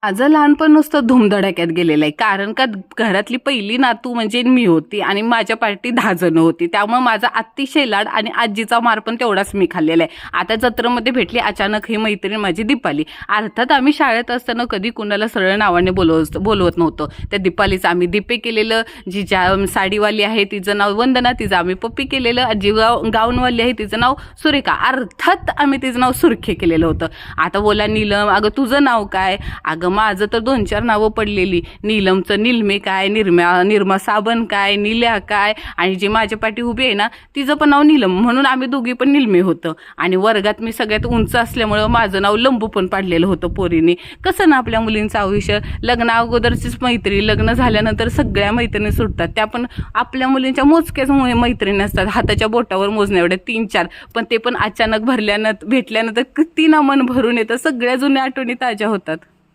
माझं लहानपण नुसतं धूमधडाक्यात गेलेलं आहे. कारण का घरातली पहिली नातू म्हणजे मी होती आणि माझ्या पार्टी 10 जण होती. त्यामुळे माझा अतिशय लाड आणि आजीचा मार पण तेवढाच मी खाल्लेला आहे. आता जत्रेमध्ये भेटली अचानक ही मैत्रीण माझी दीपाली. अर्थात आम्ही शाळेत असताना कधी कुणाला सरळ नावाने बोलवत नव्हतो. त्या दीपालीचं आम्ही दीपे केलेलं, जी साडीवाली आहे तिचं नाव वंदना, तिचं आम्ही पप्पी केलेलं, जी गाऊनवाली आहे तिचं नाव सुरेखा. अर्थात आम्ही तिचं नाव सुरखे केलेलं होतं. आता बोला नीलम, अगं तुझं नाव काय? अगं माझं तर 2-4 नावं पडलेली. नीलमचं निलमे काय, निर्मा साबण काय, नील्या काय, आणि जी माझ्या पाठी उभी आहे ना तिचं पण नाव नीलम, म्हणून आम्ही दोघी पण निलमे होतं. आणि वर्गात मी सगळ्यात उंच असल्यामुळं माझं नाव लंबू पण पाडलेलं होतं पोरीने. कसं ना आपल्या मुलींचं आयुष्य, लग्ना अगोदरचीच मैत्री, लग्न झाल्यानंतर सगळ्या मैत्रिणी सुटतात. त्या पण आपल्या मुलींच्या मोजक्याच मैत्रिणी असतात, हाताच्या बोटावर मोजण्या एवढ्या 3-4. पण ते पण अचानक भेटल्यानंतर किती ना मन भरून येतं. सगळ्या जुन्या आठवणी ताज्या होतात.